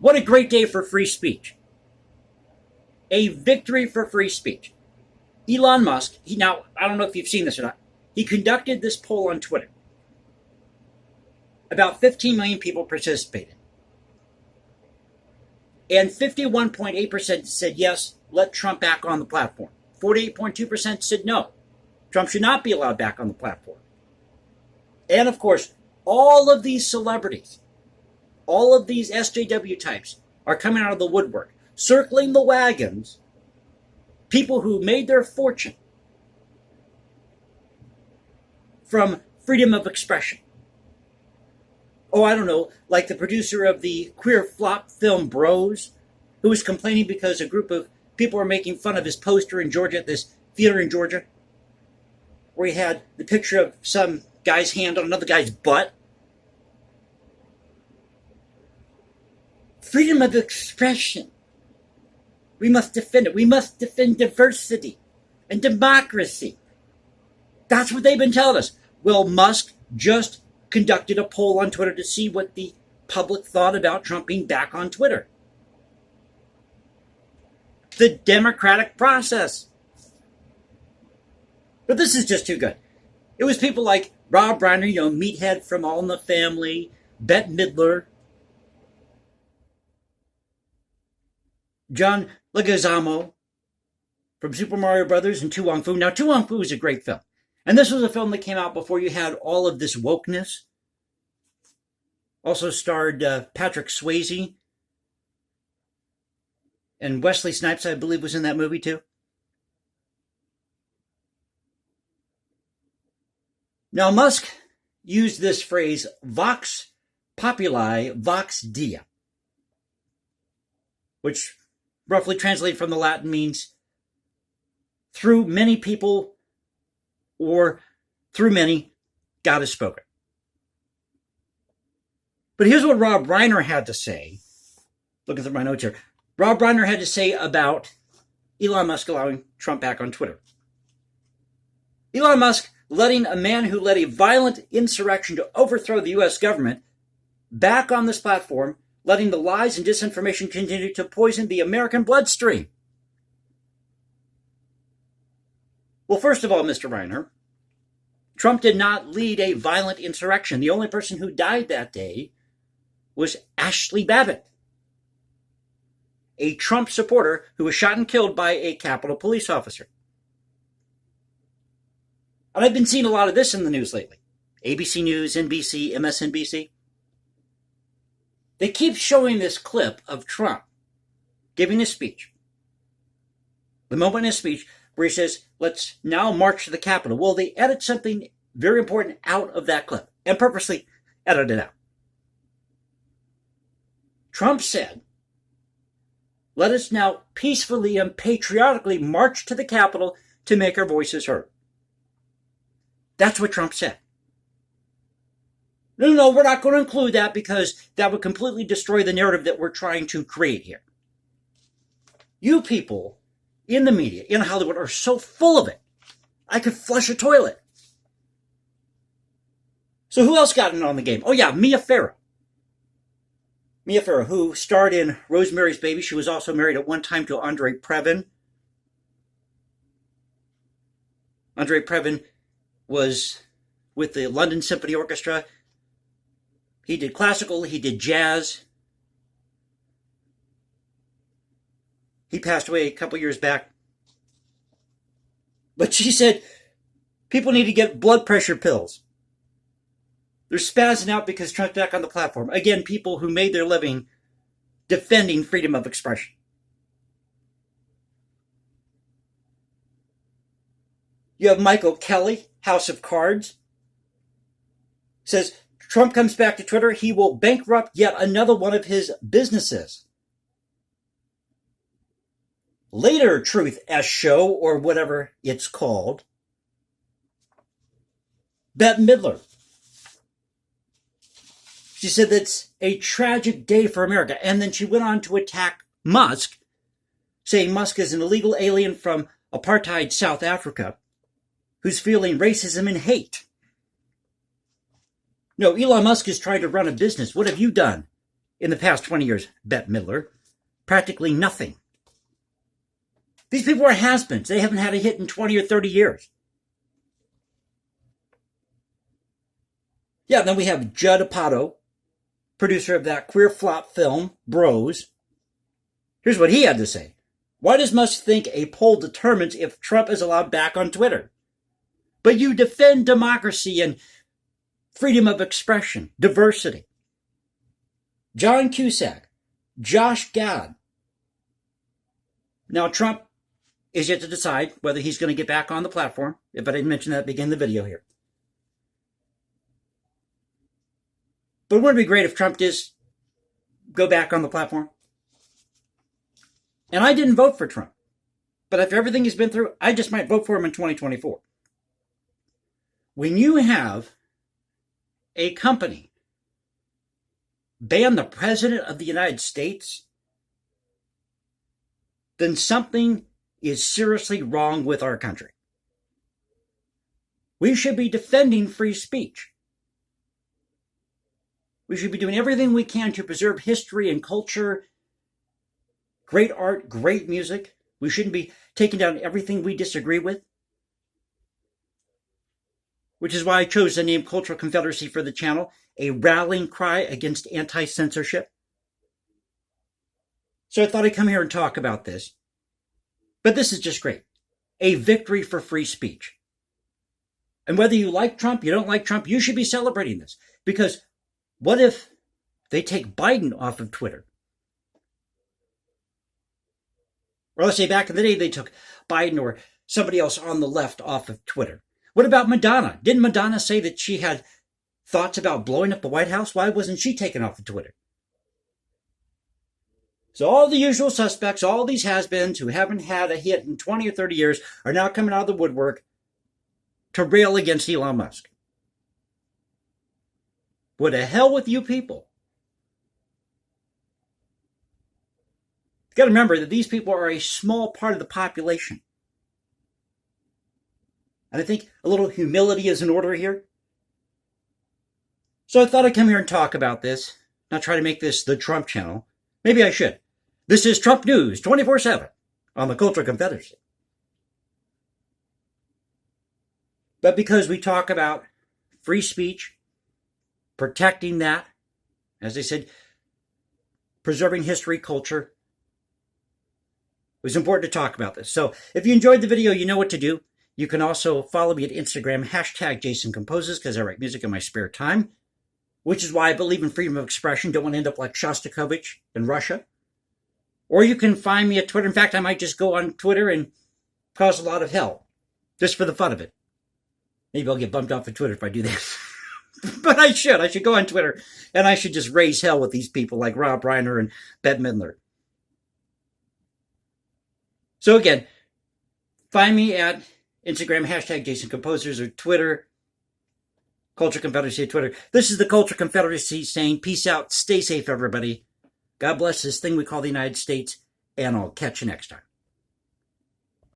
What a great day for free speech. A victory for free speech. Elon Musk, now, I don't know if you've seen this or not, he conducted this poll on Twitter. About 15 million people participated. And 51.8% said yes, let Trump back on the platform. 48.2% said no, Trump should not be allowed back on the platform. And of course, all of these celebrities, all of these SJW types are coming out of the woodwork, circling the wagons, people who made their fortune from freedom of expression. Oh, I don't know, like the producer of the queer flop film Bros, who was complaining because a group of people were making fun of his poster in Georgia at this theater in Georgia, where he had the picture of some guy's hand on another guy's butt. Freedom of expression. We must defend it. We must defend diversity and democracy. That's what they've been telling us. Well, Musk just conducted a poll on Twitter to see what the public thought about Trump being back on Twitter. The democratic process. But this is just too good. It was people like Rob Reiner, meathead from All in the Family, Bette Midler, John Leguizamo from Super Mario Brothers, and Tu Wong Fu. Now, Tu Wong Fu is a great film. And this was a film that came out before you had all of this wokeness. Also starred Patrick Swayze. And Wesley Snipes, I believe, was in that movie too. Now, Musk used this phrase, vox populi, vox dei, which roughly translated from the Latin means through many people or through many, God has spoken. But here's what Rob Reiner had to say. Looking through my notes here. Rob Reiner had to say about Elon Musk allowing Trump back on Twitter. Elon Musk letting a man who led a violent insurrection to overthrow the U.S. government back on this platform, letting the lies and disinformation continue to poison the American bloodstream. Well, first of all, Mr. Reiner, Trump did not lead a violent insurrection. The only person who died that day was Ashley Babbitt, a Trump supporter who was shot and killed by a Capitol police officer. And I've been seeing a lot of this in the news lately. ABC News, NBC, MSNBC. They keep showing this clip of Trump giving a speech. The moment in his speech where he says, let's now march to the Capitol. Well, they edit something very important out of that clip and purposely edit it out. Trump said, let us now peacefully and patriotically march to the Capitol to make our voices heard. That's what Trump said. No, we're not going to include that because that would completely destroy the narrative that we're trying to create here. You people in the media, in Hollywood, are so full of it. I could flush a toilet. So who else got in on the game? Oh yeah, Mia Farrow. Mia Farrow, who starred in Rosemary's Baby. She was also married at one time to Andre Previn. Andre Previn was with the London Symphony Orchestra. He did classical, he did jazz. He passed away a couple years back. But she said, people need to get blood pressure pills. They're spazzing out because Trump's back on the platform. Again, people who made their living defending freedom of expression. You have Michael Kelly, House of Cards, says Trump comes back to Twitter, he will bankrupt yet another one of his businesses. Later Truth S Show, or whatever it's called, Bette Midler. She said that's a tragic day for America. And then she went on to attack Musk, saying Musk is an illegal alien from apartheid South Africa who's feeling racism and hate. No, Elon Musk is trying to run a business. What have you done in the past 20 years, Bette Midler, practically nothing. These people are has-beens. They haven't had a hit in 20 or 30 years. Yeah, then we have Judd Apatow, producer of that queer flop film, Bros. Here's what he had to say. Why does Musk think a poll determines if Trump is allowed back on Twitter? But you defend democracy and freedom of expression, diversity. John Cusack, Josh Gad. Now, Trump is yet to decide whether he's going to get back on the platform, but I didn't mention that at the beginning of the video here. But wouldn't it be great if Trump does go back on the platform? And I didn't vote for Trump. But after everything he's been through, I just might vote for him in 2024. When you have a company ban the President of the United States, then something is seriously wrong with our country. We should be defending free speech. We should be doing everything we can to preserve history and culture, great art, great music. We shouldn't be taking down everything we disagree with. Which is why I chose the name Cultural Confederacy for the channel, a rallying cry against anti-censorship. So I thought I'd come here and talk about this. But this is just great. A victory for free speech. And whether you like Trump, you don't like Trump, you should be celebrating this. Because what if they take Biden off of Twitter? Or let's say back in the day they took Biden or somebody else on the left off of Twitter. What about Madonna? Didn't Madonna say that she had thoughts about blowing up the White House? Why wasn't she taken off of Twitter? So all the usual suspects, all these has-beens who haven't had a hit in 20 or 30 years are now coming out of the woodwork to rail against Elon Musk. What the hell with you people? You've got to remember that these people are a small part of the population. And I think a little humility is in order here. So I thought I'd come here and talk about this, not try to make this the Trump channel. Maybe I should. This is Trump News 24/7 on the Cultural Confederacy. But because we talk about free speech, protecting that, as I said, preserving history, culture, it was important to talk about this. So if you enjoyed the video, you know what to do. You can also follow me at Instagram, #JasonComposes, because I write music in my spare time, which is why I believe in freedom of expression. Don't want to end up like Shostakovich in Russia. Or you can find me at Twitter. In fact, I might just go on Twitter and cause a lot of hell, just for the fun of it. Maybe I'll get bumped off of Twitter if I do that. But I should. I should go on Twitter, and I should just raise hell with these people like Rob Reiner and Bette Midler. So again, find me at Instagram, #JasonComposers, or Twitter, Culture Confederacy at Twitter. This is the Culture Confederacy saying peace out, stay safe, everybody. God bless this thing we call the United States, and I'll catch you next time.